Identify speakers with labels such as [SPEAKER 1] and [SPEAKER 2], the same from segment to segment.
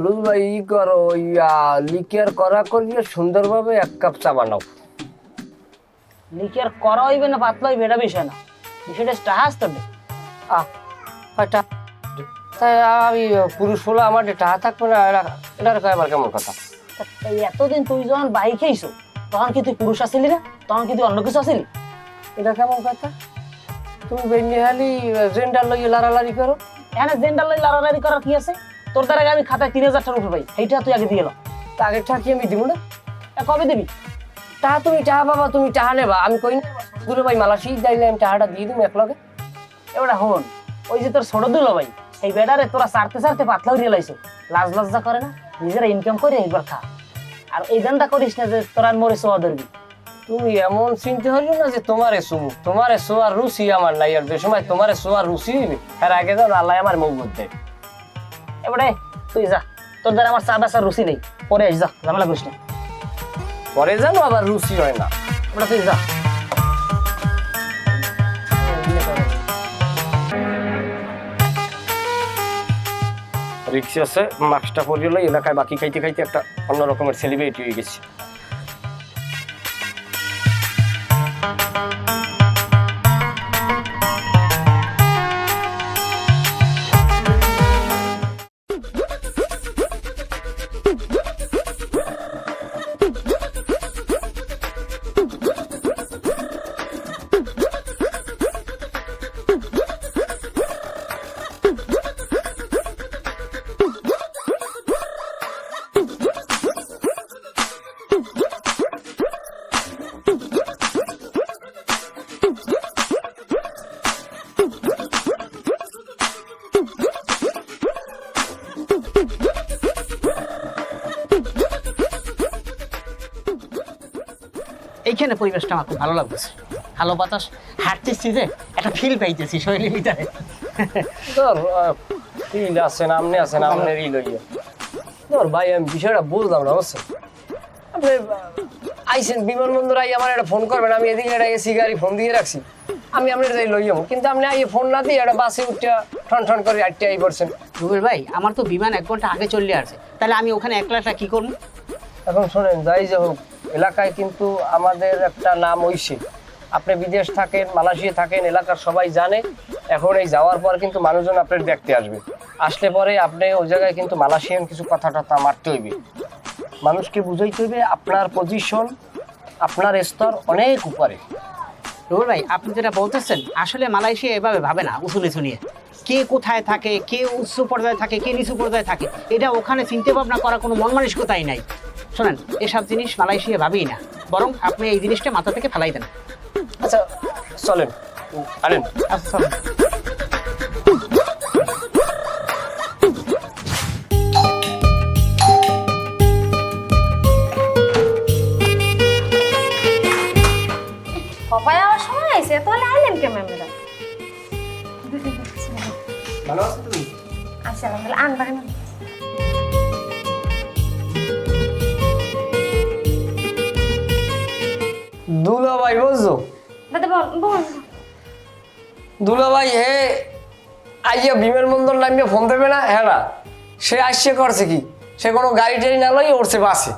[SPEAKER 1] সুরজ ভাই ই করো লিকের করা করিয়ে সুন্দরভাবে 1 কাপ চা বানাও।
[SPEAKER 2] লিকের করা হইবে না পাতলা হইবে এটা বিষয় না, বিষয়টা টাহাস তো
[SPEAKER 1] তাই আমি পুরুষ হলো আমার টাকা থাকবে না, এটার আবার কেমন কথা?
[SPEAKER 2] এতদিন তুই যখন বাই খেয়েছো তখন কি তুই পুরুষ আসিলি না? তখন কি তুই অন্য কিছু আসিলি?
[SPEAKER 1] এটা কেমন কথা? তুমি বেনিহালি জেন্ডার লইয়ে লাড়ালাড়ি করো।
[SPEAKER 2] এখানে জেন্ডার লই লাড়ালাড়ি করার কি আছে? তোর দ্বারা আমি খাতায় 3000 টাকা উঠে পাই, এইটা তুই আগে দিয়ে এলো।
[SPEAKER 1] তা আগে টাকা কি আমি দিব না?
[SPEAKER 2] কবে দিবি?
[SPEAKER 1] টাকা তুমি টাকা বাবা, তুমি টাকা নেবা, আমি কই না দুলো ভাই মালাসি যাইলে আমি টাকাটা দিয়ে দিব একলগে।
[SPEAKER 2] এবারে হন, ওই যে তোর ছোট দুলো ভাই, এই বেটারে তোরা সারতে সারতে পাতলাও দিয়ে লাইছো, লাজ লজ্জা করে না? নিজেরা ইনকাম করে একবার খা, আর এই দানটা করিস না যে তোরা মরে সোয়া ধরবি।
[SPEAKER 1] তুমি এমন চিনতে হলো না যে তোমারে সুমু, তোমারে সোয়ার রুচি আমার নাই, আর যে সময় তোমারে সোয়ার রুচি হইবে তার আগে যাও আল্লাহ আমার মুখ বুঝতে।
[SPEAKER 2] এবারে তুই যা, তোর দ্বারা আমার চা বেচার রুচি নেই, পরে আস, যা ঝামেলা করিস না।
[SPEAKER 1] পরে জানো আবার রুচি হয় না।
[SPEAKER 2] এবারে তুই যা।
[SPEAKER 1] রিক্সা আছে, মাস্কটা পরিয়ে লই, এলাকায় বাকি খাইতে খাইতে একটা অন্য রকমের সেলিব্রিটি হয়ে গেছে।
[SPEAKER 2] এইখানে পরিবেশটা আমার খুব ভালো লাগতেছে, ভালো বাতাস, হাঁটতেছি যে একটা ফিল পাইতেছি শরীরের ভিতরে।
[SPEAKER 1] তোর ফিল আছে না, আমনে আছে না, আমনেরই লইয়া তোর ভাই আমি বিষয়টা বুঝলাম না, বুঝছেন? আপনি আইসেন বিমানবন্দর আই আমার একটা ফোন করবেন, আমি এদিকে একটা এসি গাড়ি ফোন দিয়ে রাখছি, আমি আপনার যাই লই যাবো, কিন্তু আপনি আইয়ে ফোন না দিয়ে একটা বাসে উঠে ঠন ঠন করে আটটে আই পড়ছেন।
[SPEAKER 2] রুবেল ভাই, আমার তো বিমান 1 ঘন্টা আগে চলে আসছে, তাহলে আমি ওখানে একলাটা কি করবো?
[SPEAKER 1] এখন শোনেন, যাই যে হোক এলাকায় কিন্তু আমাদের একটা নাম হইছে। আপনি বিদেশ থাকেন, মালয়েশিয়া থাকেন, এলাকার সবাই জানে। এখন এই যাওয়ার পর কিন্তু মানুষজন আপনার দেখতে আসবে, আসলে পরে আপনি ওই জায়গায় কিন্তু মালয়েশিয়ান কিছু কথা টথা মারতে হইবে, মানুষকে বুঝাইতে হইবে আপনার পজিশন, আপনার স্তর অনেক উপরে।
[SPEAKER 2] রুবেল ভাই, আপনি যেটা বলতেছেন আসলে মালয়েশিয়া এভাবে ভাবে না উঁচু নিচু নিয়ে, কে কোথায় থাকে, কে উচ্চ পর্যায়ে থাকে, কে নিচু পর্যায়ে থাকে, এটা ওখানে চিন্তা ভাবনা করার কোনো মন মানসিকতাই নাই। শোনেন, এসব জিনিস মালয়েশিয়া ভাবেই না, বরং আপনি এই জিনিসটা মাথা থেকে ফেলাই দেন।
[SPEAKER 1] আচ্ছা চলেন, আনেন।
[SPEAKER 2] আচ্ছা,
[SPEAKER 3] কপায় আওয়ার সময় আইছে, তাহলে আইলেন কে ম্যামেরা?
[SPEAKER 1] ভালো আছো তুমি?
[SPEAKER 3] আচ্ছা তাহলে আনবারে না।
[SPEAKER 1] দুলা ভাই বুঝছো?
[SPEAKER 3] দাদা বল বল।
[SPEAKER 1] দুলা ভাই হে আইয়া বিমানবন্দর নামিয়ে ফোন দেবে না, হ্যাঁ না, সে আসছে করছে কি, সে কোনো গাড়ি টাড়ি না লই উঠছে বাসে,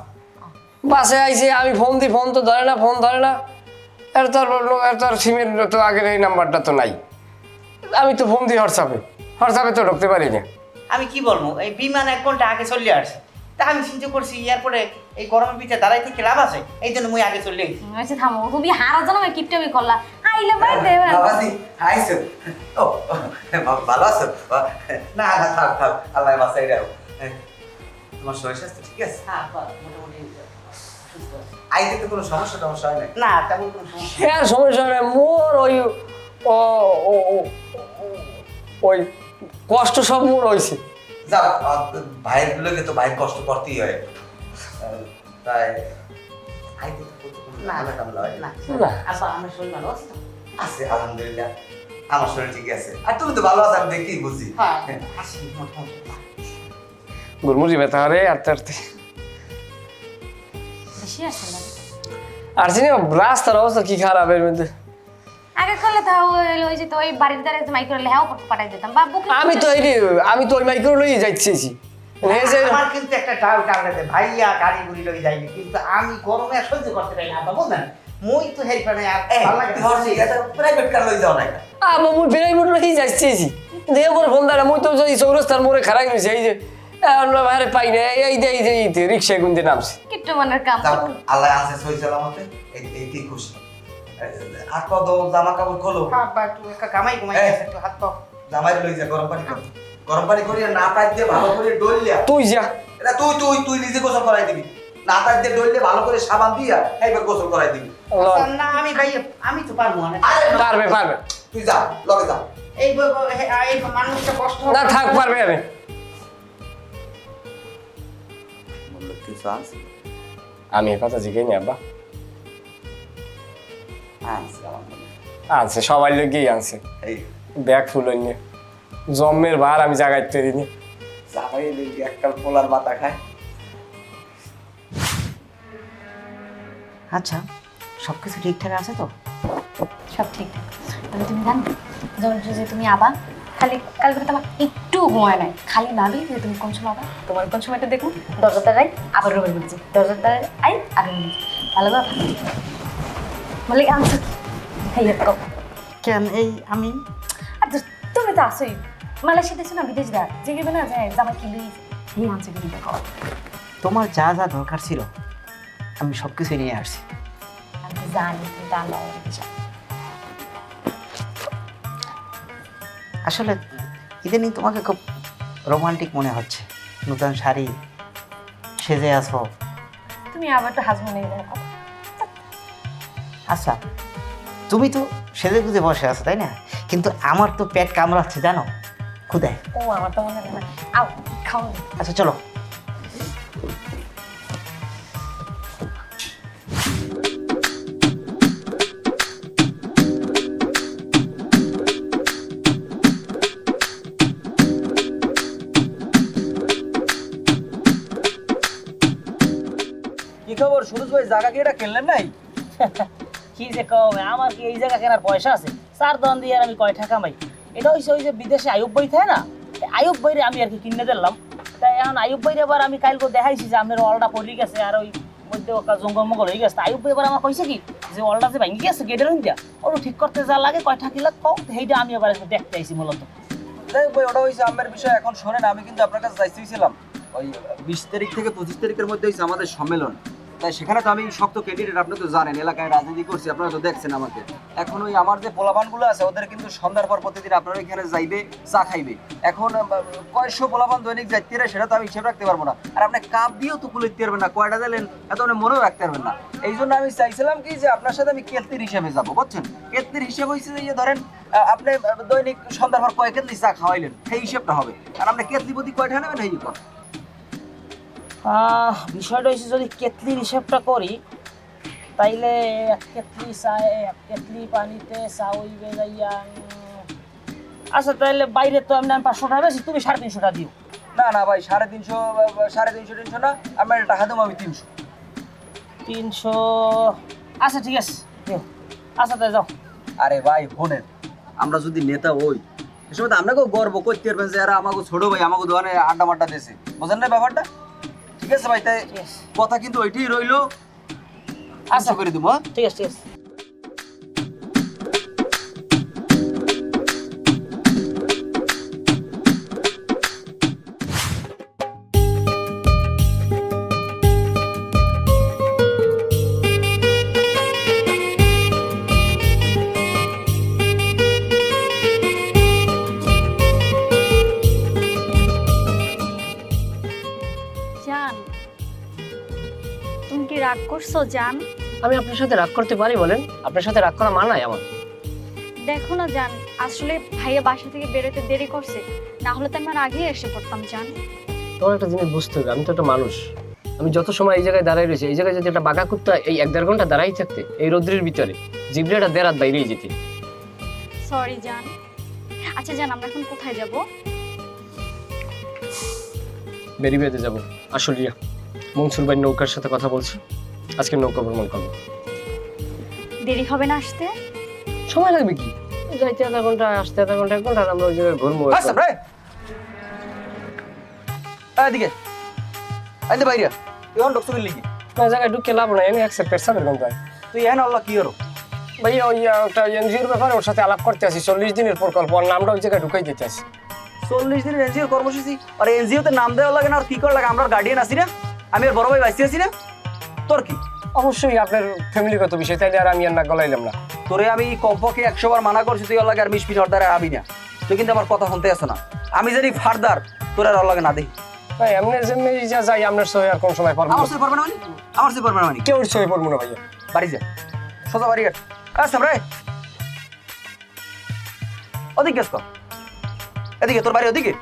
[SPEAKER 1] বাসে আইসে আমি ফোন দিই, ফোন তো ধরে না, ফোন ধরে না, এর তোর সিমের তো আগের এই নাম্বারটা তো নাই, আমি তো ফোন দিই হোয়াটসঅ্যাপে তো ঢুকতে পারি না।
[SPEAKER 4] আমি কি বলবো, এই বিমান 1 ঘন্টা আগে চলে আসছে, তা আমি চিন্তা করছি এয়ারপোর্টে এই গরমের ভিতরে দাঁড়াই থেকে লাভ আছে, এই জন্য মুই আগে চলে গেছি।
[SPEAKER 3] আচ্ছা থামো, তুমি হারা জানো আমি কিপটামি করলা, আইলে ভাই দে না।
[SPEAKER 4] বাবাজি আইছো? ও ভালো আছো? না না থাক থাক, আল্লাহ বাঁচাই রাখো। তোমার শরীর স্বাস্থ্য ঠিক আছে?
[SPEAKER 2] হ্যাঁ মোটামুটি সুস্থ আছে।
[SPEAKER 4] আইতে তো কোনো সমস্যা হয় না?
[SPEAKER 2] না তেমন কোনো সমস্যা
[SPEAKER 1] হ্যাঁ সমস্যা নেই, মোর ওই ওই কষ্ট সব মোর হয়েছে।
[SPEAKER 4] যাও, ভাইয়ের গুলোকে তো ভাইয়ের কষ্ট করতেই হয়, তাই আইতে তো কোনো
[SPEAKER 2] না
[SPEAKER 4] ঝামেলা হয় না।
[SPEAKER 2] না। আচ্ছা, আমার শরীর ভালো আছে তো?
[SPEAKER 4] আছে আলহামদুলিল্লাহ, আমার শরীর ঠিক আছে, আর তুমি তো ভালো আছো, আমি দেখেই বুঝি।
[SPEAKER 2] হ্যাঁ আছি মোটামুটি।
[SPEAKER 1] গুরমুজি ব্যথা রে আটতে আটতে
[SPEAKER 3] বেশি আসে না।
[SPEAKER 1] আর চিনি রাস্তার অবস্থা কি খারাপ এর মধ্যে।
[SPEAKER 3] আগে করলে তাও ওই যে তো ওই বাড়ির দ্বারা মাইক্রো লেহাও পাঠাই দিতাম বাবু।
[SPEAKER 1] আমি তো ওই মাইক্রো লই যাইতেছি, এই যে
[SPEAKER 2] আমার কিন্তু একটা ডাউট আছে, ভাইয়া গাড়ি গুড়ি লই যাইনি, কিন্তু আমি গরমে আর সহ্য করতে পারি না, আব্বা বুঝলেন? মই তো হেল্প না আর ভালো লাগে না।
[SPEAKER 4] প্রাইভেট কার লই যাও না এটা।
[SPEAKER 1] মুই বেড়াই মোটর হয়ে যাচ্ছি দিয়ে পরে ফোন দাঁড়া মুই তো এই চৌরাস্তার মোড়ে খারাপ হয়েছে এই যে আমরা বাইরে পাই না এই যে রিক্সায় গুনতে নামছি
[SPEAKER 3] কিট্টু মানের কাম
[SPEAKER 4] যাও, আল্লাহ আনছে সই সালামতে, এই খুশি। হাত পা দাও, জামা কাপড় খোলো।
[SPEAKER 2] আব্বা একটু একটা কামাই ঘুমাই আছে, একটু হাত পাও।
[SPEAKER 4] জামাই লই যা, গরম পানি কর, গরম পানি করিয়া না পাই দিয়ে ভালো করে ডলিয়া।
[SPEAKER 1] তুই যা
[SPEAKER 4] এটা তুই নিজে গোসল করাই দিবি, না পাই দিয়ে ডললে ভালো করে সাবান দিয়া এইবার গোসল করাই দিবি।
[SPEAKER 2] আচ্ছা, না আমি ভাই আমি তো পারবো না।
[SPEAKER 1] পারবে পারবে
[SPEAKER 4] তুই যা, লগে যা।
[SPEAKER 2] এই মানুষটা কষ্ট হবে।
[SPEAKER 1] না থাক পারবে আমি
[SPEAKER 4] বললো কিছু আছে?
[SPEAKER 1] আমি এ কথা জিজ্ঞেস নি আব্বা
[SPEAKER 4] আনছে আমার মনে হয়।
[SPEAKER 1] আনছে সবাই লোক গিয়ে আনছে
[SPEAKER 4] এই
[SPEAKER 1] ব্যাগ ফুল নিয়ে জম্মের ভার আমি জাগাইতে দিনি
[SPEAKER 4] জামাই দেখি এককাল পোলার মাথা খায়।
[SPEAKER 2] আচ্ছা সবকিছু ঠিকঠাক আছে তো?
[SPEAKER 3] সব ঠিকঠাক। তবে তুমি জানো যখন যে তুমি আবার খালি কালকে তো আমার একটু ঘুমায় নাই, খালি ভাবি যে তুমি কোন সময় আবার তোমার কোন সময়টা দেখো দরজার দ্বারাই আবার রুমের মধ্যে দরজার দ্বারাই আই আগে ভালো কথা বলে আনছো হ্যাঁ কম
[SPEAKER 2] কেন এই আমি
[SPEAKER 3] আর তুমি তো আসোই মালয়েশিয়া দেশে না বিদেশ দেয় যে গেবে না যায় জামা কিনলেই এই আনছে কিন্তু দেখো
[SPEAKER 2] তোমার যা যা দরকার ছিল আমি সব কিছু নিয়ে আসছি।
[SPEAKER 3] আমি তো জানি তুমি তা নাও
[SPEAKER 2] আসলে ইদানিং তোমাকে খুব রোমান্টিক মনে হচ্ছে, নতুন শাড়ি সেজে আছো।
[SPEAKER 3] তুমি আবার একটু হাজবেন্ড নিয়ে কথা
[SPEAKER 2] আচ্ছা তুমি তো সেজে গুজে বসে আছো তাই না, কিন্তু আমার তো পেট কামড়াচ্ছে জানো খুদায়।
[SPEAKER 3] ও আমার তো মনে হয় না আও খাও
[SPEAKER 2] আচ্ছা চলো।
[SPEAKER 5] কি খবর সুরজ ভাই, জায়গা কি এটা কিনলেন নাই?
[SPEAKER 6] কি যে কমে আমার কি এই জায়গা কেনার পয়সা আছে? চার দোকান দিয়ে আর আমি কয় টাকা কামাই? এটা হইছে ওই যে বিদেশে আয়ুব ভাই থাকে না, এই আয়ুব ভাইরে আমি আর কি কিনে দিলাম। তাই এখন আয়ুব ভাইরে এবার আমি কালকে দেখাইছি যে আপনার অলটা পড়ে গেছে আর ওই মধ্যে ওকা জঙ্গল মঙ্গল হয়ে গেছে। আয়ুব ভাই এবার আমার কইছে কি যে অলটা যে ভেঙে গেছে গেটের হইয়া ওটা ঠিক করতে যা লাগে কয় টাকা লাগ কম, সেইটা আমি এবার একটু দেখতে আইছি মূলত।
[SPEAKER 5] যাই হোক ভাই, ওটা হয়েছে আমার বিষয়। এখন শোনেন, আমি কিন্তু আপনার কাছে যাইতেছিলাম ওই 20 তারিখ থেকে 25 তারিখের মধ্যে হয়েছে আমাদের সম্মেলন। তাই সেখানে তো আমি শক্ত ক্যান্ডিডেট, আপনি তো জানেন এলাকায় রাজনীতি করছি, আপনারা তো দেখছেন আমাকে। এখন ওই আমার যে পোলাপানগুলো আছে ওদের কিন্তু সন্ধ্যার পর প্রতিদিন আপনারা এখানে যাইবে, চা খাইবে। এখন কয়শো পোলাপান দৈনিক যাইতে রে সেটা তো আমি হিসেব রাখতে পারবো না, আর আপনি কাপ দিয়েও তো কুলে দিতে পারবেন না, কয়টা দিলেন এত আপনি মনেও রাখতে পারবেন না। এই জন্য আমি চাইছিলাম কি যে আপনার সাথে আমি কেতলির হিসেবে যাবো, বুঝছেন? কেতলির হিসেব হয়েছে যে ইয়ে ধরেন আপনি দৈনিক সন্ধ্যার পর কয় কেতলি চা খাওয়াইলেন, সেই হিসেবটা হবে। আর আপনি কেতলি প্রতি কয়টা নেবেন এই কর।
[SPEAKER 6] বিষয়টা হচ্ছে যদি কেতলির হিসাবটা করি তাইলে এক কেতলি চায় এক কেতলি পানিতে চা হইবে যাইয়া আচ্ছা তাইলে বাইরে তো আমি 500 টাকা বেশি, তুমি 350 টাকা দিও।
[SPEAKER 5] না না ভাই, 350 350 না, আপনার টাকা দেবো আমি 300।
[SPEAKER 6] 300 আচ্ছা ঠিক আছে দিও। আচ্ছা তাই যাও।
[SPEAKER 5] আরে ভাই শোনেন, আমরা যদি নেতা হই এ সময় তো আপনাকেও গর্ব করতে পারবেন যে এরা আমাকে ছোট ভাই আমাকে দোকানে আড্ডা মাড্ডা দিয়েছে, বোঝেন না ব্যাপারটা? ঠিক আছে ভাই, তাই কথা কিন্তু ওইটাই রইলো। আচ্ছা করে দেবো।
[SPEAKER 6] ঠিক আছে ঠিক আছে।
[SPEAKER 7] জান তুমি কি রাগ করছো জান?
[SPEAKER 1] আমি আপনার সাথে রাগ করতে পারি বলেন? আপনার সাথে রাগ করা মানায় আমার?
[SPEAKER 7] দেখো না জান, আসলে ভাইয়া বাসা থেকে বেরোতে দেরি করছে, না হলে তো আমার আগেই এসে পড়তাম জান।
[SPEAKER 1] তোমার একটা জিনিস বুঝতে হবে, আমি তো একটা মানুষ। আমি যত সময় এই জায়গায় দাঁড়াই রয়েছি, এই জায়গায় যদি একটা বাঁকা কুত্তা এই 1-1.5 ঘন্টা দাঁড়াই থাকতে এই রৌদ্রের ভিতরে, জিবরিয়াটা দেরাত বাইরেই যেতে।
[SPEAKER 7] সরি জান। আচ্ছা জান, আমরা এখন কোথায় যাব?
[SPEAKER 1] বেরিবেতে যাবো আশুলিয়া। মনসুর ভাই নৌকার সাথে কথা বলছি, আজকে নৌকা ভ্রমণ করবো।
[SPEAKER 7] দেরি হবে না আসতে?
[SPEAKER 1] সময় লাগবে কি, যাইতে 1/2 ঘন্টা, আসতে 1/2 ঘন্টা, 1 ঘন্টা, আর আমরা ওই জায়গায় ঘুরবো।
[SPEAKER 5] আচ্ছা ভাই, এদিকে আইতে বাইরে তুই অন ডক্টর লিখি
[SPEAKER 1] ওই জায়গায় ঢুকে লাভ নাই, আমি একসেপ্ট পেশাবের গন্ধ হয়।
[SPEAKER 5] তুই এন আল্লাহ কি হলো
[SPEAKER 1] ভাইয়া ওই একটা এনজিওর ব্যাপারে ওর সাথে আলাপ করতে আসি, 40 দিনের প্রকল্প, ওর নামটা ওই জায়গায় ঢুকাই দিতে আসি।
[SPEAKER 5] 40 দিনের এনজিওর কর্মসূচি আর এনজিওতে নাম দেওয়া লাগে না আর কি করা লাগে? আমরা গার্ডিয়ান আছি না, আমি আর বড় ভাই বাইসি আছি না, তোর কি?
[SPEAKER 1] অবশ্যই আপনার ফ্যামিলিগত বিষয়, তাইলে আর আমি আর না গলাইলাম না।
[SPEAKER 5] তোরে আমি কমপক্ষে 100 বার মানা করছি তুই ওর লাগে আর মিশমিশ হরদারে আবি না, তুই কিন্তু আমার কথা শুনতে আসো না। আমি জানি ফার্দার তোর আর ওর লাগে না দেখি।
[SPEAKER 1] ভাই এমনি যে যা যাই আপনার সহি আর কোন সময় পারবো?
[SPEAKER 5] আমার সে পারবে না মানে আমার সে পারবে না মানে
[SPEAKER 1] কেউ সহি পারবো না ভাইয়া।
[SPEAKER 5] বাড়ি যা, সোজা বাড়ি গেট আসতাম রে। ওদিকে গেছ এদিকে, তোর বাড়ি ওদিকে।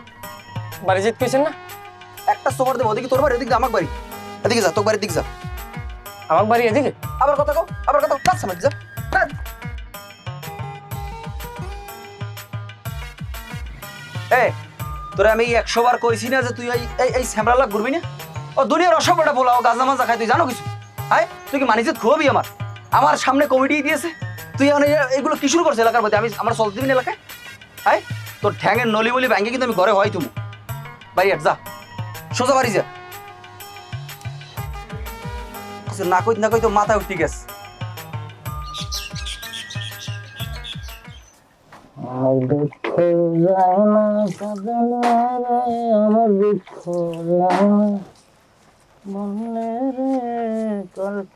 [SPEAKER 1] বাড়ি যেতে পেয়েছেন না?
[SPEAKER 5] একটা সোমার দেবো ওদিকে, তোর বাড়ি ওদিকে, আমার বাড়ি এদিকে যা, তোর বাড়ির দিকে যা।
[SPEAKER 1] আমার বাড়ি এদিকে?
[SPEAKER 5] আবার কথা কও, আবার কথা কাজ সামনে যা। এ তোরে আমি 100 বার কইছি না যে তুই এই স্যামরালা ঘুরবি না? ও দুনিয়ার অসভ্যটা বলা, ও গাজা মাজা খাই, তুই জানো কিছু? হাই তুই কি মানিজত খুবই আমার সামনে কমিটি দিয়েছে, তুই এখন এগুলো কি শুরু করছিস এলাকার মধ্যে? আমার চলতে দিবি না এলাকায়? হাই তোর ঠ্যাঙের নলি বলি ব্যাঙ্গে কিন্তু আমি ঘরে হয় তুমি বাড়ি যা, সোজা বাড়ি যা। না কই তো মাথায় উঠে গেছে।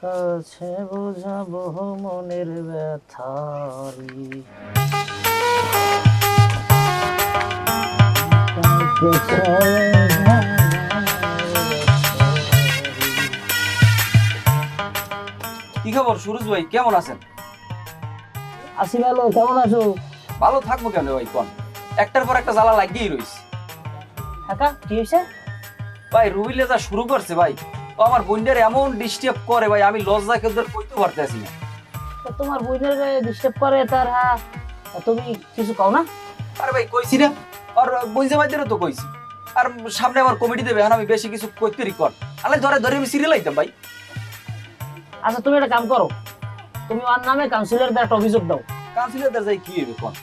[SPEAKER 6] কাছে বোঝাবো মনের ব্যথারি
[SPEAKER 5] কি খবর সুরজ ভাই, কেমন আছেন?
[SPEAKER 6] আসি ভালো, কেমন আছো?
[SPEAKER 5] ভালো থাকবো কেন ভাই, কোন একটার পর একটা জ্বালা লাগিয়েই রয়েছে।
[SPEAKER 6] কাকা কি হয়েছে?
[SPEAKER 5] ভাই রুবিলে যা শুরু করছে ভাই, ও আমার বোনদের এমন ডিস্টার্ব করে ভাই, আমি লজ্জা কেউ কইতে পারতেছি না।
[SPEAKER 6] তো তোমার বোনের ডিস্টার্ব করে তার, হ্যাঁ তুমি কিছু কও না?
[SPEAKER 5] আরে ভাই কইছি না, আর বইজা ভাইদেরও তো কইছি, আর সামনে আমার কমিটি দেবে, এখন আমি বেশি কিছু কইতে রিকর্ড আলে ধরে আমি সিরিয়াল আইতাম ভাই।
[SPEAKER 6] আচ্ছা তুমি একটা কাম করো, তুমি ওর নামে কাউন্সিলরদের একটা অভিযোগ দাও।
[SPEAKER 5] কাউন্সিলরদের যাই কি হবে কোন?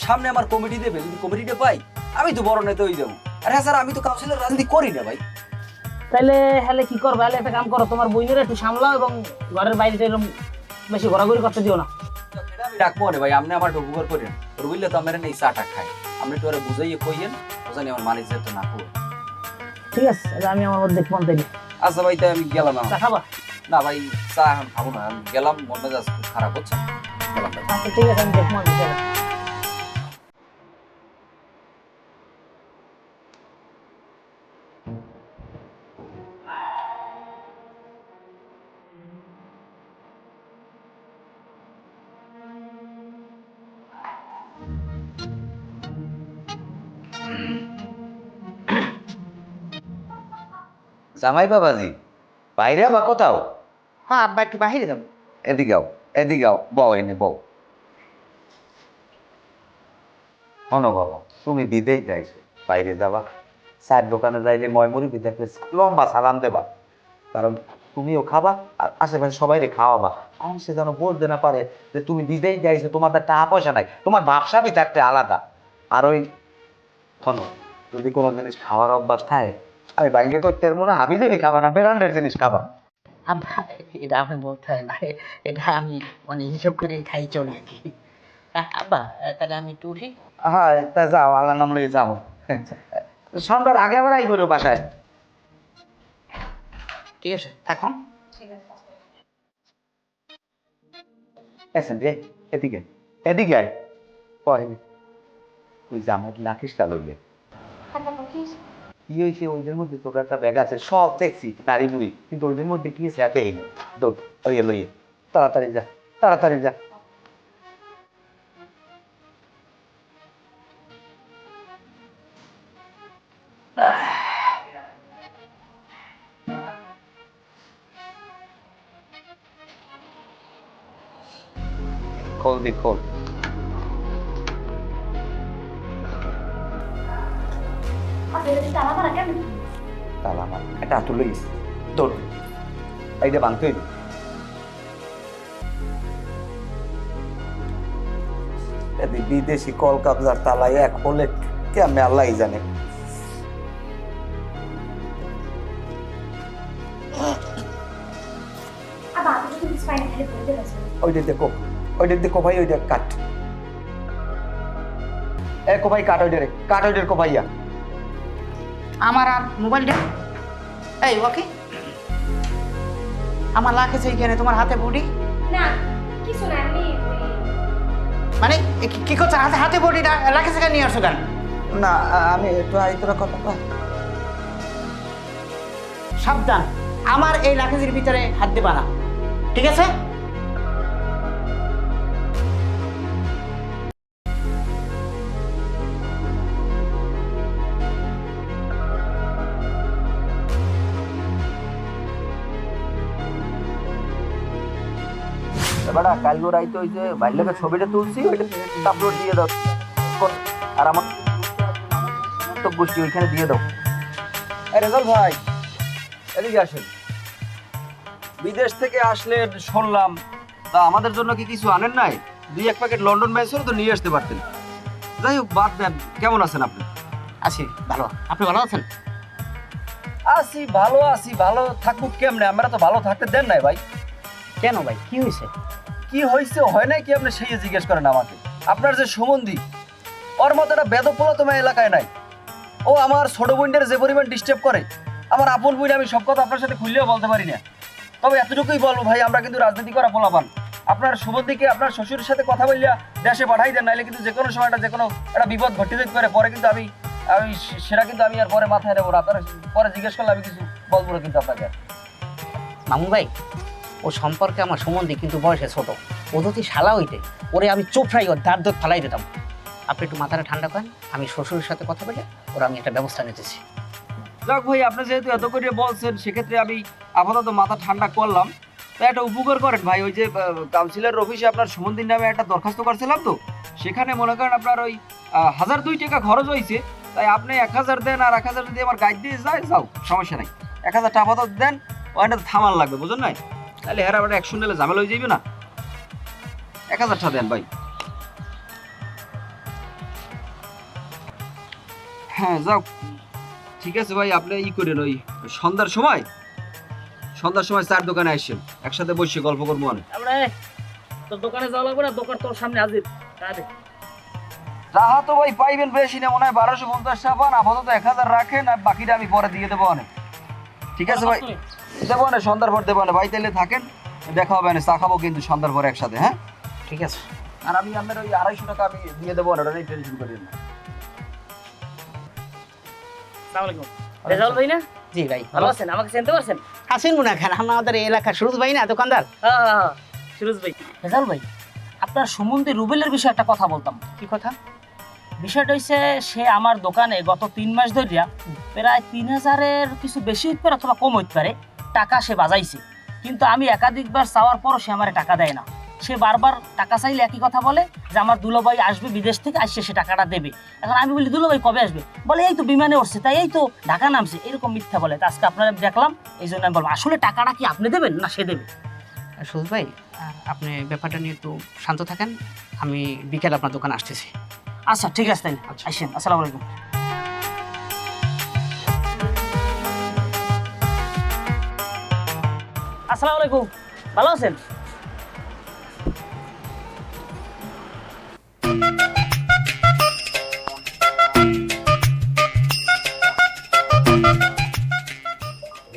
[SPEAKER 5] সামনে আমার কমিটি দেবে, যদি কমিটিটা পাই আমি তো বড় নেতা হয়ে যাবো। আরে হ্যাঁ স্যার, আমি তো কাউন্সিলর রাজনীতি করি না ভাই।
[SPEAKER 6] তাইলে হলে কি করবে? হলে একটা কাম করো, তোমার বইনের একটু সামলাও এবং ঘরের বাইরে এরকম বেশি ঘোরাঘুরি করতে দিও না।
[SPEAKER 5] এটা আমি ডাকবো না ভাই, আপনি আমার ডুবুগর করেন, রুবিলে তো আমার এই চাটা খাই, আপনি একটু বুঝাইয়ে কইয়েন, বুঝানি আমার মালিক যেত না করবো।
[SPEAKER 6] ঠিক আছে, তাহলে আমি আমার মধ্যে দেখবো তাইলে।
[SPEAKER 5] আচ্ছা ভাই, তাই আমি গেলাম।
[SPEAKER 6] চা খাবা?
[SPEAKER 5] না ভাই, চা এখন খাবো না, আমি গেলাম, মন মেজাজ খুব খারাপ হচ্ছে, গেলাম ভাই।
[SPEAKER 6] আচ্ছা ঠিক আছে, আমি দেখবো বিষয়টা।
[SPEAKER 4] জামাই বাবাজি বাইরে বা কোথাও?
[SPEAKER 2] হ্যাঁ আব্বা একটু বাহিরে যাবো।
[SPEAKER 4] এদিকে আও, বউ এনে বউ। শোনো বাবা, তুমি বিদেশ যাইছো, বাইরে যাবা, চায়ের দোকানে যাইলে ময়মুরি বিদেশে লম্বা সালাম দেবা, কারণ তুমিও খাবা আর আশেপাশে সবাইরে খাওয়াবা। আর সে যেন বলতে না পারে যে তুমি বিদেশ যাইছো, তোমার টাকা পয়সা নাই, তোমার ব্যবসা একটা আলাদা। আর ওই শোনো, যদি কোনো জিনিস খাওয়ার অভ্যাস থাকে, আমি বাইরে করতে পারবো না, আমি যদি খাবা না, বেরান্ডের জিনিস খাবা।
[SPEAKER 2] আব্বা এটা আমি বলতে হয় না, এটা আমি মানে হিসাব করে খাই চলে আর কি। আব্বা তাহলে আমি একটু উঠি।
[SPEAKER 4] হ্যাঁ তা যাও, আল্লাহ নাম লইয়ে যাও। সন্ধ্যার আগে আবার আই করো বাসায়।
[SPEAKER 2] ঠিক আছে থাকুন।
[SPEAKER 4] এসেন রে, এদিকে এদিকে আয়। পরে তুই জামাই রাখিস তা লইলে কি হয়েছে? ওইদের মধ্যে তোর একটা ব্যাগ আছে, সব দেখছি নারী মুড়ি, কিন্তু ওইদের মধ্যে কি আছে এত এই দৌড় ওই লইয়ে, তাড়াতাড়ি যা, তাড়াতাড়ি যা। খোল দি খোল। তালা মার, এটা হাত লইস, দৌড় এইটা ভাঙতে হইবে। বিদেশি কল কাবজার তালাই এক হলে কেমনে আল্লাহ জানে।
[SPEAKER 3] কিছু পাইনি, খালি বলতে পারছি।
[SPEAKER 5] ওইটা দেখো ভাই, ওইটা কাট। এ কো ভাই কাট ওইটার কো ভাইয়া।
[SPEAKER 2] আমার আর মোবাইলটা এই ওকে আমার লাখেছে এইখানে তোমার হাতে বডি
[SPEAKER 3] না কিছু না, আমি
[SPEAKER 2] মানে কি করছো হাতে হাতে বডিটা লাখেছে কেন নিয়ে আসছো কেন?
[SPEAKER 5] না আমি একটু তোরা কথা কয়।
[SPEAKER 2] সাবধান, আমার এই লাখেজের ভিতরে হাত দেবা না, ঠিক আছে?
[SPEAKER 5] বেটা কালকে রাইতে ওই যে বাইরের ছবিটা তুলছি, ওইটা আপলোড দিয়ে দাও। আর আমার তো গোষ্ঠী ওইখানে দিয়ে দাও। রেজাল ভাই এদিকে আসেন। বিদেশ থেকে আসলেন শুনলাম, তা আমাদের জন্য কি কিছু আনেন নাই? 2-1 প্যাকেট লন্ডন ম্যাচেরও তো নিয়ে আসতে পারতেন। যাই হোক বাদ দেন, কেমন আছেন আপনি?
[SPEAKER 2] আছি ভালো, আপনি ভালো আছেন?
[SPEAKER 5] আছি ভালো থাকবো কেমনে? আমরা তো ভালো থাকতে দেন নাই ভাই।
[SPEAKER 2] কেন ভাই, কি হয়েছে?
[SPEAKER 5] কি হয়েছে হয় নাই কি আপনি সেই জিজ্ঞেস করেন আমাকে? আপনার যে সুমন্দি, ওর মতো একটা বেদপোলা তোমার এলাকায় নাই। ও আমার ছোট বোনদের যে পরিমাণ ডিস্টার্ব করে, আমার আপন বোন, আমি সব কথা আপনার সাথে খুললেও বলতে পারি না। তবে এতটুকুই বলবো ভাই, আমরা কিন্তু রাজনীতি করা পোলাপান। আপনার সুমন্দিকে আপনার শ্বশুরের সাথে কথা বললিয়া দেশে পাঠাই দেন, নাইলে কিন্তু যে কোনো সময় যে কোনো একটা বিপদ ঘটে যেতে পারে। পরে কিন্তু আমি সেটা কিন্তু আমি আর পরে মাথায় নেবো না। আপনারা পরে জিজ্ঞেস করলে আমি কিছু বলবো না কিন্তু আপনাকে।
[SPEAKER 2] মামু ভাই, ও সম্পর্কে আমার সম্বন্ধে কিন্তু বয়সে ছোট, ও যদি শালা হইতে ওরে আমি চোপড়াই ওর দাঁত দাঁত ফালাই দিতাম। আপনি একটু মাথাটা ঠান্ডা করেন, আমি শ্বশুরের সাথে কথা বলে ওরা আমি একটা ব্যবস্থা নিতেছি।
[SPEAKER 5] যাক ভাই, আপনি যেহেতু এত করে বলছেন, সেক্ষেত্রে আমি আপাতত মাথা ঠান্ডা করলাম। তাই একটা উপকার করেন ভাই, ওই যে কাউন্সিলর অফিসে আপনার সুমন্দির নামে একটা দরখাস্ত করছিলাম তো, সেখানে মনে করেন আপনার ওই 1002 টাকা খরচ হয়েছে। তাই আপনি 1000 দেন, আর 1000 যদি আমার গাইড দিয়ে যায় যাও, সমস্যা নাই। 1000 টাকা আপাতত দেন, ওইটা থামান লাগবে, বুঝুন নাই? তাহলে হেরা আবার অ্যাকশন নিলে ঝামেলা হয়ে যাবে না। 1000 টাকা দেন ভাই। হ্যাঁ যাও, ঠিক আছে ভাই। আপনি করেন, ওই সন্ধ্যার সময় চার দোকানে আসছেন, একসাথে বসে গল্প করবো অনেক।
[SPEAKER 6] আমরা তোর দোকানে যাওয়া লাগবে না, দোকান তোর সামনে হাজির। তাহলে
[SPEAKER 5] রাহা তো ভাই পাইবেন বেশি না, মনে হয় 1250 টাকা পান। আপাতত 1000 রাখেন, আর বাকিটা আমি পরে দিয়ে দেবো অনেক। ঠিক আছে ভাই, দেবো না সন্ধ্যার পর দেবো না ভাই। তাহলে থাকেন, দেখা হবে না, চা খাবো কিন্তু সন্ধ্যার পরে একসাথে। হ্যাঁ
[SPEAKER 2] ঠিক আছে।
[SPEAKER 5] আর আমি আপনার ওই 250 টাকা আমি দিয়ে দেবো না, ওটা নিয়ে টেনশন করেন না।
[SPEAKER 6] আসসালামু আলাইকুম। রেজাউল ভাই না?
[SPEAKER 2] জি ভাই,
[SPEAKER 6] ভালো আছেন? আমাকে চিনতে পারছেন?
[SPEAKER 2] আসেন মনে খান, আমাদের এই এলাকার সুরজ ভাই না দোকানদার?
[SPEAKER 6] হ্যাঁ, ফিরোজ ভাই। রেজাউল ভাই, আপনার সম্বন্ধে রুবেলের বিষয়ে একটা কথা বলতাম।
[SPEAKER 2] কি কথা?
[SPEAKER 6] বিষয়টা হচ্ছে, সে আমার দোকানে গত 3 মাস ধরিয়া প্রায় 3000-এর কিছু বেশি হইতে পারে অথবা কম হইতে পারে টাকা সে বাজাইছে। কিন্তু আমি একাধিকবার চাওয়ার পরও সে আমার টাকা দেয় না। সে বারবার টাকা চাইলে একই কথা বলে যে আমার দুলাভাই আসবে বিদেশ থেকে, আসছে সে টাকাটা দেবে। এখন আমি বলি দুলাভাই কবে আসবে? বলে এই তো বিমানে উঠছে, তাই এই তো ঢাকা নামছে, এরকম মিথ্যা বলে। তা আজকে আপনারা দেখলাম, এই জন্য আমি বলবো আসলে টাকাটা কি আপনি দেবেন না সে দেবে?
[SPEAKER 2] সুরজ ভাই, আপনি ব্যাপারটা নিয়ে একটু শান্ত থাকেন, আমি বিকেল আপনার দোকানে আসতেছি।
[SPEAKER 6] আচ্ছা ঠিক আছে, তাই আসেন। আসসালামু আলাইকুম। আসসালামু আলাইকুম, ভালো আছেন?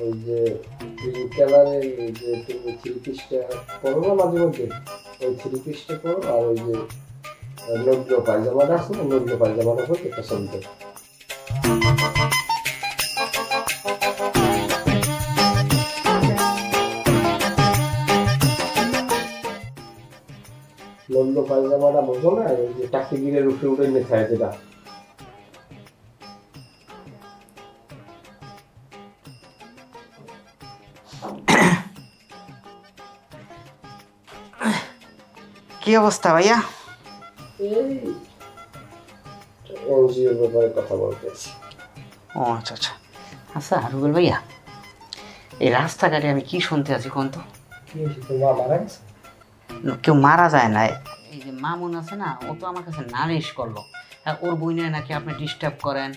[SPEAKER 1] ওই যে কালারের যে তুমি 3 পিসটা করো না মাঝে মধ্যে, ওই 3 পিসটা করো। আর ওই যে নগ্ন পায়জামাটা আছে না, নগ্ন পায়জামাটা করে একটা ছবি দাও। নগ্ন পায়জামাটা বোঝো না, ওই যে টাকি গিরের উপরে উঠে নিয়ে থাকে যেটা।
[SPEAKER 2] কি অবস্থা ভাইয়া?
[SPEAKER 1] এই এনজিওর ব্যাপারে কথা বলতেছি।
[SPEAKER 2] ও আচ্ছা আচ্ছা। আচ্ছা রুবেল ভাইয়া, এই রাস্তাঘাটে আমি কি শুনতে আছি কোন তো?
[SPEAKER 1] কি হয়েছে, তোমার মারা গেছে?
[SPEAKER 2] কেউ মারা যায় না, এই যে মামুন আছে না, ও তো আমার কাছে নালিশ করলো। ওর বইনে নাকি আপনি ডিস্টার্ব করেন,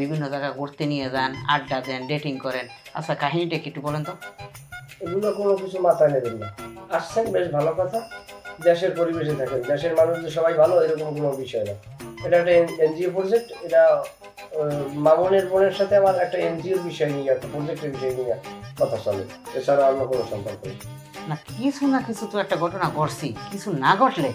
[SPEAKER 2] বিভিন্ন জায়গায় ঘুরতে নিয়ে যান, আড্ডা দেন, ডেটিং করেন। আচ্ছা কাহিনীটা কি একটু বলেন তো?
[SPEAKER 1] এগুলো কোনো কিছু মাথায় নেবেন না। আসছেন বেশ ভালো কথা। দেশের পরিবেশে থাকেন, দেশের মানুষ যে সবাই ভালো এরকম কোনো বিষয় না। এটা একটা এনজিও প্রজেক্ট, এটা মামুনের বোনের সাথে আমার একটা এনজিওর বিষয় নিয়ে, একটা প্রজেক্টের বিষয় নিয়ে কথা চলে, এছাড়া অন্য কোনো সম্পর্ক নেই।
[SPEAKER 2] না কিছু তো একটা ঘটনা ঘটছি, কিছু না ঘটলে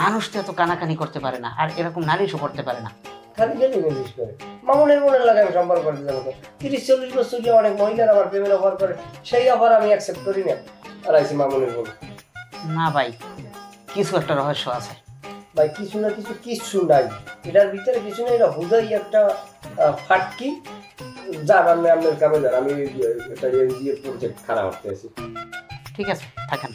[SPEAKER 2] মানুষ তো এত কানাকানি করতে পারে না, আর এরকম নালিশও করতে পারে না।
[SPEAKER 1] খালি গেলে ইংলিশ করে মামুনের বোনের লাগে আমি সম্পর্ক করতে যাবো তো। 30-40 বছর যে অনেক মহিলার আমার প্রেমের অফার করে, সেই অফার আমি অ্যাকসেপ্ট করি না। আর আইসি মামুনের বোন।
[SPEAKER 2] না ভাই, কিছু একটা রহস্য আছে
[SPEAKER 1] ভাই কিছু না কিছু কিচ্ছু নাই, এটার ভিতরে কিছু নেই, এটা হুদাই একটা ফাটকি। যার আমি আপনার কামে যান, আমি একটা এনজিও প্রজেক্ট খারাপ করতে আছি।
[SPEAKER 2] ঠিক আছে, থাকেন।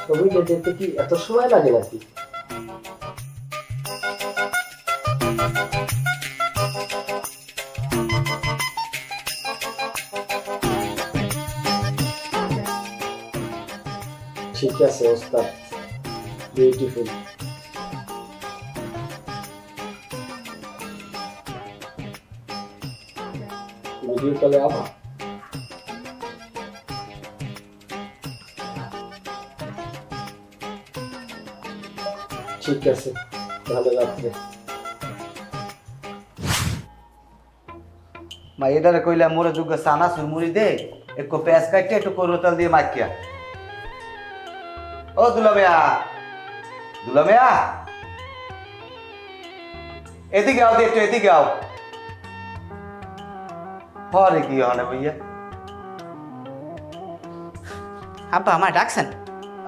[SPEAKER 1] ছবিটা দেখতে কি এত সময় লাগে নাকি? ঠিক আছে ওস্তাদ, বিউটিফুল। ভিডিও কলে আবার ঠিক আছে, ভালো রাত্রে।
[SPEAKER 4] মা এটারে কইলা মোরে যুগ সানা সুরমুড়ি দে, একটু পেঁয়াজ কাটতে একটু করতাল দিয়ে মাখিয়া। ও দুলা মিয়া, এদিকে আও, একটু এদিকে আও। পরে কি হনে ভাইয়া?
[SPEAKER 2] আব্বা আমার ডাকছেন?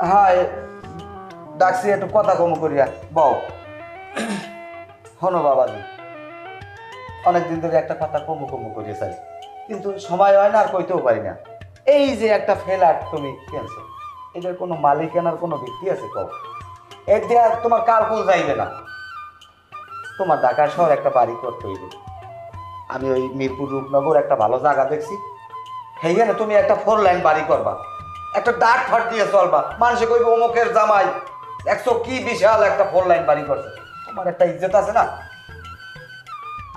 [SPEAKER 4] হ্যাঁ ডাকছি, একটু কথা কম করিয়া বউ। হনো বাবাজি, অনেকদিন ধরে একটা কথা কমু করিয়া চাই, কিন্তু সময় হয় না আর কইতেও পারি না। এই যে একটা ফ্ল্যাট তুমি কিনছো, এটার কোনো মালিকানার কোনো ভিত্তি আছে কও? এর দিয়া তোমার কালকুল যাইবে না। তোমার ঢাকা শহর একটা বাড়ি করতে হইবে। আমি ওই মিরপুর রূপনগর একটা ভালো জায়গা দেখছি, সেইখানে তুমি একটা 4 লাইন বাড়ি করবা, একটা ডাক ফাট দিয়ে চলবা, মানুষে কইবে অমুকের জামাই একশো কি বিশাল একটা 4 লাইন বাড়ি করছে। তোমার একটা ইজ্জত আছে না?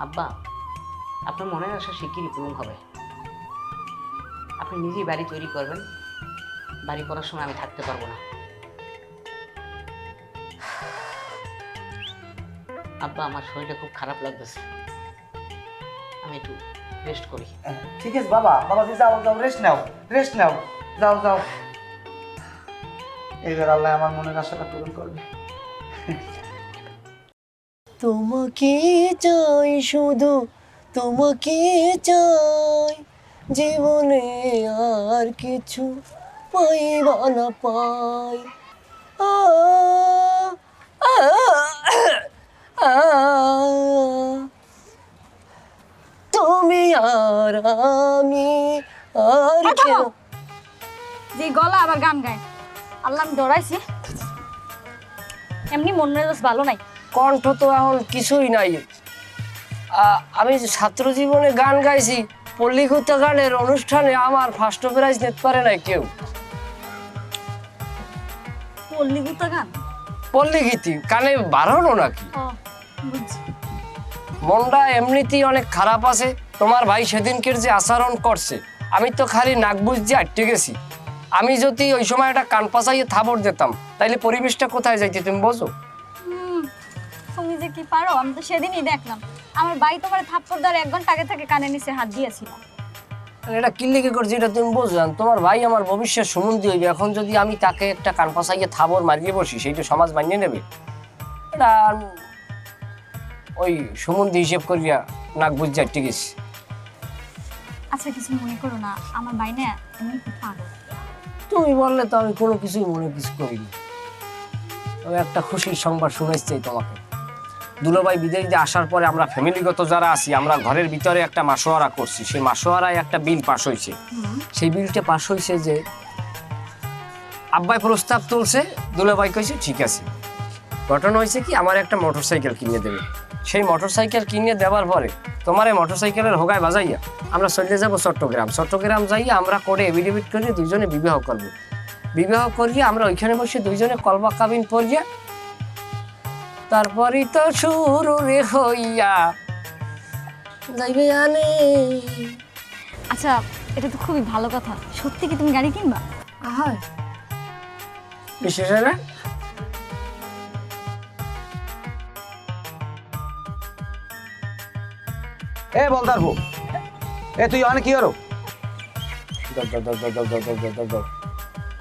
[SPEAKER 2] আব্বা, আপনার মনের আশা শিগগিরই পূরণ হবে। আপনি নিজেই বাড়ি তৈরি করবেন, বাড়ি করার সময় আমি থাকতে পারবো না। আব্বা, আমার শরীরটা খুব খারাপ লাগতেছে, আমি একটু রেস্ট করি।
[SPEAKER 4] ঠিক আছে বাবা, বাবাজি যাও যাও, রেস্ট নাও, যাও যাও। এইবার আল্লাহ আমার মনের আশাটা পূরণ করবে।
[SPEAKER 1] তোমাকে চাই, শুধু তোমাকে চাই, জীবনে আর কিছু পাইবা না পাই। আ, আ, আ, তুমি আর আমি আর কেউ।
[SPEAKER 7] যে গলা আবার গান গায়, আল্লাহ আমি ডরাইছি। এমনি মন মেজাজ ভালো নাই।
[SPEAKER 1] কণ্ঠ তো এখন কিছুই নাই। আমি ছাত্র জীবনে গান গাইছি, পল্লীকুতা গানের অনুষ্ঠানে আমার ফার্স্ট প্রাইজ নিতে পারে নাই কেউ।
[SPEAKER 7] পল্লীকুতা গান?
[SPEAKER 1] পল্লীগীতি কানে বাড়ানো নাকি?
[SPEAKER 7] ও বুঝছি।
[SPEAKER 1] মনটা এমনিতেই অনেক খারাপ আছে। তোমার ভাই সেদিনকের যে আচরণ করছে, আমি তো খালি নাক বুঝতে আটকে গেছি। আমি যদি ওই সময় একটা কান পাচাইয়ে থাবড় দিতাম, তাইলে পরিবেশটা কোথায় যাইতে তুমি বোঝো?
[SPEAKER 7] তুমি যে কি পারো, আমি তো সেদিনই দেখলাম। আমার ভাই তোমার থাপ্পড় দেওয়ার 1 ঘন্টা আগে থেকে কানে নিচে হাত দিয়েছিল।
[SPEAKER 1] এটা কি লিখে করছি এটা তুমি বোঝো? তোমার ভাই আমার ভবিষ্যৎ সম্বন্ধী হইবে, এখন যদি আমি তাকে একটা কান পাচাইয়ে থাবড় মারিয়ে বসি, সেইটা সমাজ মানিয়ে নেবে? এটা ওই সম্বন্ধী হিসেব করিয়া নাক বুঝতে আটকে গেছি।
[SPEAKER 7] আচ্ছা কিছু মনে করো না, আমার ভাই না এমনি খুব পাগল।
[SPEAKER 1] তুমি বললে তো আমি কোনো কিছুই মনে কিছু করিনি। আমি একটা খুশির সংবাদ শুনাইতে চাই তোমাকে। দুলাভাই বিদেশ দিয়ে আসার পরে আমরা ফ্যামিলিগত যারা আছি, আমরা ঘরের ভিতরে একটা মাসোয়ারা করছি। সেই মাসোয়ারায় একটা বিল পাস হয়েছে। সেই বিলটা পাস হয়েছে যে আব্বাই প্রস্তাব তুলছে, দুলাভাই কইছে ঠিক আছে। ঘটনা হয়েছে কি, আমার একটা মোটরসাইকেল কিনে দেবে। সেই মোটরসাইকেল কিনে দেওয়ার পরে তোমার এই মোটরসাইকেলের হোগায় বাজাইয়া আমরা চলে যাবো চট্টগ্রাম যাইয়া আমরা করে এভিডেভিট করে দুইজনে বিবাহ করবো। বিবাহ করিয়ে আমরা ওইখানে বসে দুইজনে কলবা কাবিন পড়িয়া তারপরই তো শুরু রে হইয়া যাইবে আনে।
[SPEAKER 7] আচ্ছা, এটা তো খুবই ভালো কথা। সত্যি কি তুমি গাড়ি কিনবা?
[SPEAKER 1] আহাই বিশেষ না।
[SPEAKER 5] এ বলদার বউ, এ তুই অনেক কি করো?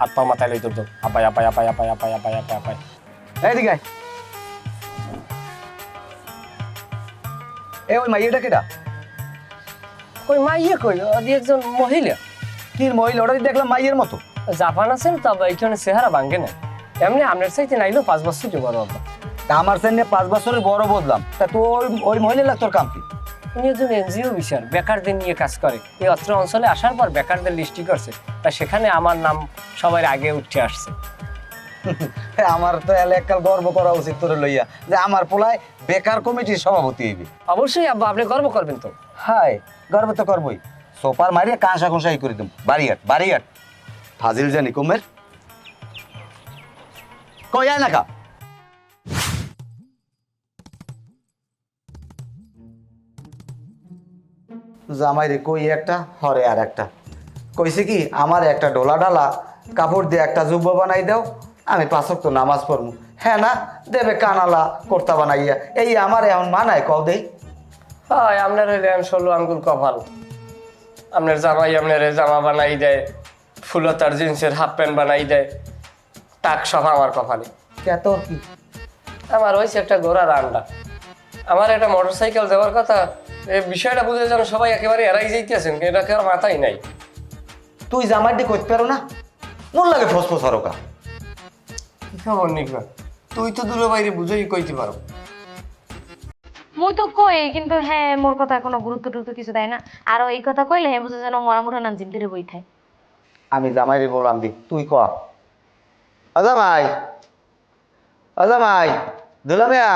[SPEAKER 1] হাত পা মাথায় লই তোর আপাই আপাই আপাই আপাই আপাই আপাই আপাই আপাই।
[SPEAKER 5] এইদিকে আয়। এ ওই মাইয়াটা কেটা?
[SPEAKER 1] কই মাইয়ে কই ওদি একজন মহিলা।
[SPEAKER 5] কি মহিলা? ওটা দেখলাম মাইয়ের মতো।
[SPEAKER 1] জাপান আছেন তবে এইখানে চেহারা ভাঙ্গে না। এমনি আপনার চাইতে নাইলো 5 বছর ছোট বড় আব্বা।
[SPEAKER 5] তা আমার সামনে 5 বছরের বড় বদলাম, তা তো ওই মহিলা লাগ তোর কাম কি?
[SPEAKER 1] উনি একজন এনজিও বিষয় বেকারদের নিয়ে কাজ করে। এই অত্র অঞ্চলে আসার পর বেকারদের লিস্টি করছে, তা সেখানে আমার নাম সবার আগে উঠে আসছে।
[SPEAKER 5] আমার তো এলাকার গর্ব করা উচিত তোরে লইয়া যে আমার পোলায় বেকার কমিটির সভাপতি হইবে।
[SPEAKER 1] অবশ্যই আব্বা, আপনি গর্ব করবেন তো।
[SPEAKER 5] হাই, গর্ব তো করবই। সোপার মারিয়া কাঁসা ঘুষাই করে দিম। বাড়িয়াট ফাজিল জানি কুমের কই আয় না কা। জামাই রে কই একটা হরে আর একটা কইছে কি আমার একটা ডোলা ডালা কাপড় দিয়ে একটা জুব্ব বানাই দাও, আমি 5 ওয়াক্ত নামাজ পড়মু। হ্যাঁ না দেবে কানালা কর্তা বানাইয়া, এই আমার এখন মানায় কও দেই।
[SPEAKER 1] হয় আপনার হইলে 16 আঙ্গুল কপাল। আপনার জামাই আপনার জামা বানাই দেয়, ফুলতার জিন্সের হাফ প্যান্ট বানাই দেয়, টাক সব আমার কপালে।
[SPEAKER 5] কে তোর কি?
[SPEAKER 1] আমার হয়েছে একটা ঘোড়ার আন্ডা। আমার একটা মোটরসাইকেল দেওয়ার কথা, এই বিষয়টা বুঝে যেন সবাই একেবারে এড়াই যাইতেছেন, এটা কেউ মাথায় নাই।
[SPEAKER 5] তুই জামাই দিয়ে করতে পারো না? মন লাগে ফসফস হরকা।
[SPEAKER 1] কি খবর নিকবা, তুই তো দূরে বাইরে বুঝেই কইতে পারো।
[SPEAKER 3] মুই তো কই, কিন্তু হ্যাঁ মোর কথা কোনো গুরুত্ব টুরুত্ব কিছু দেয় না। আর এই কথা কইলে হ্যাঁ বুঝে যেন মরা মুঠা নাম জিমতে বই থাকে।
[SPEAKER 5] আমি জামাই রে বললাম দি তুই ক। অজামাই, অজামাই, দুলামিয়া,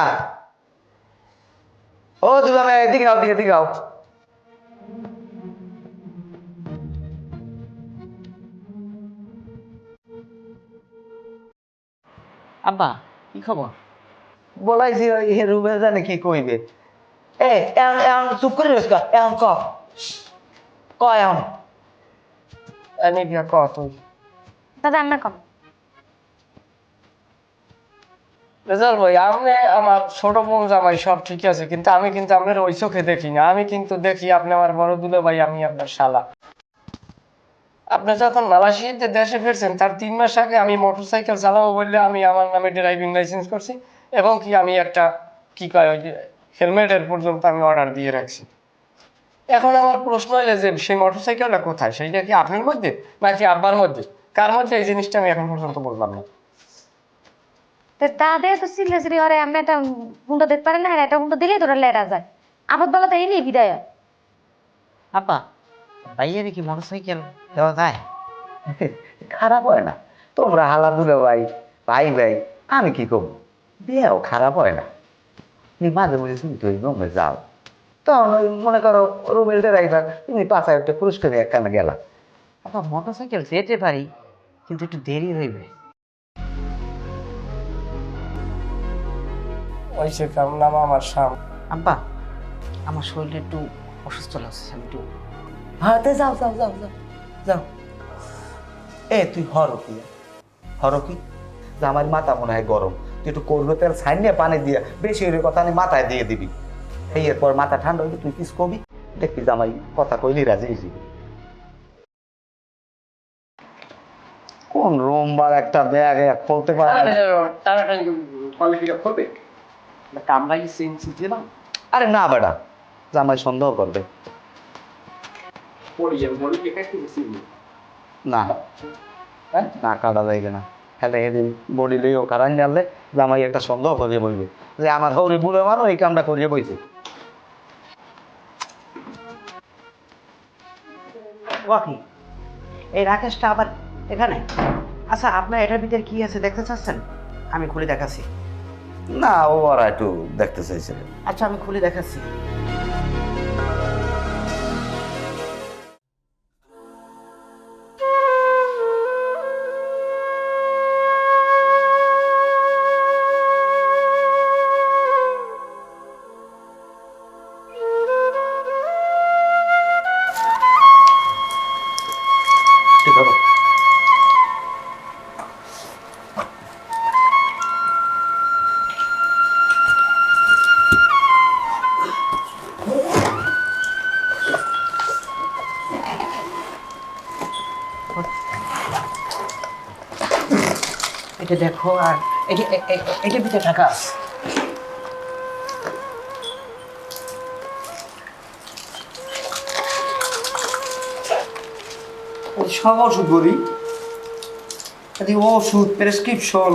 [SPEAKER 5] ও দুলামিয়া, এদিকে আও, এদিকে আও।
[SPEAKER 2] আব্বা, কি খবর?
[SPEAKER 5] বলাইছি ওই রুমে জানে কি কইবে। এ এখন এখন চুপ করে রইস কা, এখন ক ক এখন।
[SPEAKER 1] এনে দিয়া ক তুই।
[SPEAKER 3] দাদা আমরা কম
[SPEAKER 1] রেজাল্ট ভাই, আপনি আমার ছোট বোন জামাই সব ঠিক আছে, কিন্তু আমি কিন্তু আপনার ওই চোখে দেখি না। আমি কিন্তু দেখি আপনি আমার বড় দুলে ভাই, আমি আপনার শালা। আপনি যখন মালয়েশিয়াতে দেশে ফিরছেন তার 3 মাস আগে আমি মোটরসাইকেল চালাবো বললে আমি আমার নামে ড্রাইভিং লাইসেন্স করছি, এবং কি আমি একটা কি কয় ওই যে হেলমেটের পর্যন্ত আমি অর্ডার দিয়ে রাখছি। এখন আমার প্রশ্ন হইলে যে সেই মোটরসাইকেলটা কোথায়, সেইটা কি আপনার মধ্যে নাকি আব্বার মধ্যে, কার মধ্যে, এই জিনিসটা আমি এখন পর্যন্ত বললাম না।
[SPEAKER 3] দাদা তো সিরিয়াসলি ওরে আমি একটা হুন্ডা দিতে পারে না, একটা হুন্ডা দিলেই তোরা লেটা যায়। আপদ বলা তো এই নিয়ে বিদায় হয়।
[SPEAKER 2] আব্বা, ভাইয়ের কি মোটরসাইকেল দেওয়া যায়?
[SPEAKER 5] খারাপ হয় না, তোমরা হালা দুলে ভাই ভাই ভাই, আমি কি করবো, বিয়েও খারাপ হয় না। তুমি মাঝে মাঝে তুমি তুই রুমে যাও, তখন ওই মনে করো রুমের ড্রাইভার তুমি 5,000 টাকা পুরস্কার একখানে গেলা।
[SPEAKER 2] আব্বা, মোটরসাইকেল যেতে পারি, কিন্তু একটু দেরি হইবে।
[SPEAKER 1] ওই সে কাম নাম আমার শাম।
[SPEAKER 2] আব্বা, আমার শরীরটা একটু অসুস্থ লাগছে, আমি একটু
[SPEAKER 5] হ্যাঁ তো যাও যাও যাও যাও যাও। এ তুই হরো কি যে আমার মাথা মনে হয় গরম, তুই একটু করবে তেল ছাই নিয়ে পানি দিয়ে বেশি হইলে কথা আমি মাথায় দিয়ে দিবি, এই এরপর মাথা ঠান্ডা হইলে তুই কিছু কবি, দেখবি যে আমার কথা কইলি রাজি হয়েছি। কোন রুম বা একটা ব্যাগ খুলতে পারে আরে না বেটা, জামাই সন্দেহ করবে না, না কাটা যাইবে না। হ্যাঁ এদিন বডি লইও কারণ জানলে জামাই একটা সন্দেহ করিয়ে বলবে যে আমার হৌরি বুড়ে মারো এই কামটা করিয়ে বইছে।
[SPEAKER 2] ওয়াকি, এই রাকেশটা আবার এখানে? আচ্ছা, আপনার এটার ভিতরে কি আছে দেখতে চাচ্ছেন? আমি খুলে দেখাচ্ছি।
[SPEAKER 5] না ও আর একটু দেখতে চাইছিল।
[SPEAKER 2] আচ্ছা, আমি খুলে দেখাচ্ছি। এটা দেখো, আর এটা ভিতরে টাকা আছে।
[SPEAKER 1] সব ওষুধ বলি, ওষুধ প্রেসক্রিপশন,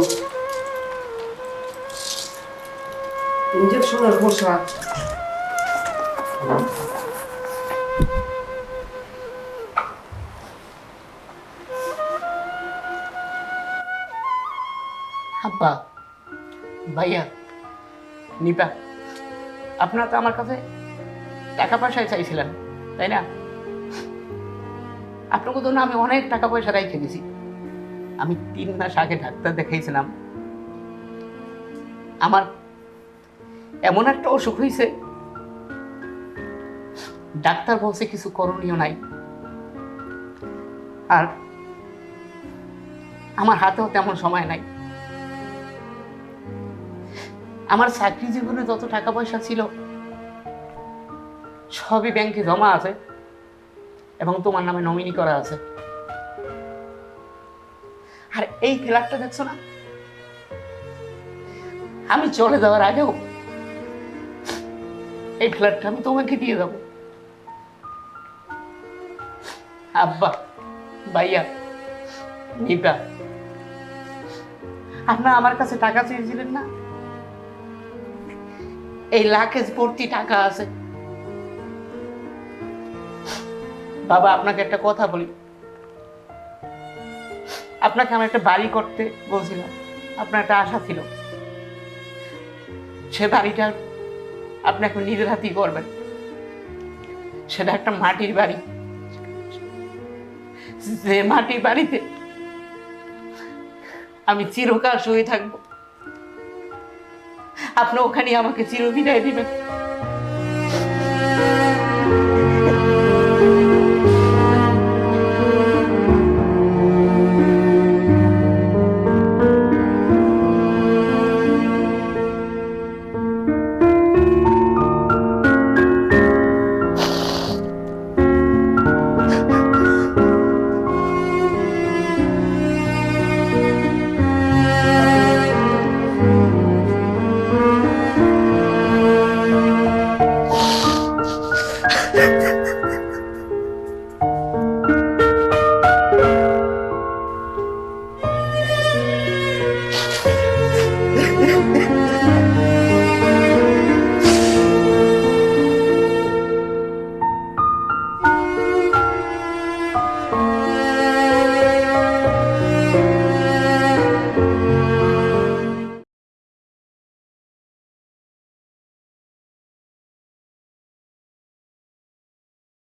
[SPEAKER 1] ইঞ্জেকশনের পোশাক।
[SPEAKER 2] আব্বা, ভাইয়া, নিপা, আপনারা তো আমার কাছে টাকা পয়সায় চাইছিলেন, তাই না? আপনাকে তো না আমি অনেক টাকা পয়সা রেখে দিছি। আমি 3 মাস আগে ডাক্তার দেখাইছিলাম, আমার এমন একটা অসুখ হয়েছে, ডাক্তার বলছে কিছু করণীয় নাই, আর আমার হাতেও তেমন সময় নাই। আমার চাকরি জীবনে যত টাকা পয়সা ছিল সবই ব্যাংকে জমা আছে এবং তোমার নামে নমিনি করা আছে। আর এই ফ্ল্যাটটা দেখছো না, আমি চলে যাওয়ার আগেও এই ফ্ল্যাটটা আমি তোমাকে দিয়ে দেবো। আব্বা, ভাইয়া, নিপা, আপনারা আমার কাছে টাকা চেয়েছিলেন না? এই লাখেজ ভর্তি টাকা আছে। বাবা, আপনাকে একটা কথা বলি, আপনাকে আমি একটা বাড়ি করতে বলছিলাম, আপনার একটা আশা ছিল, সে বাড়িটা আপনি এখন নিজের হাতেই করবেন। সেটা একটা মাটির বাড়ি, যে মাটির বাড়িতে আমি চিরকাল শুয়ে থাকবো। আপনি ওখানে আমাকে চিরবিদায় দিবেন।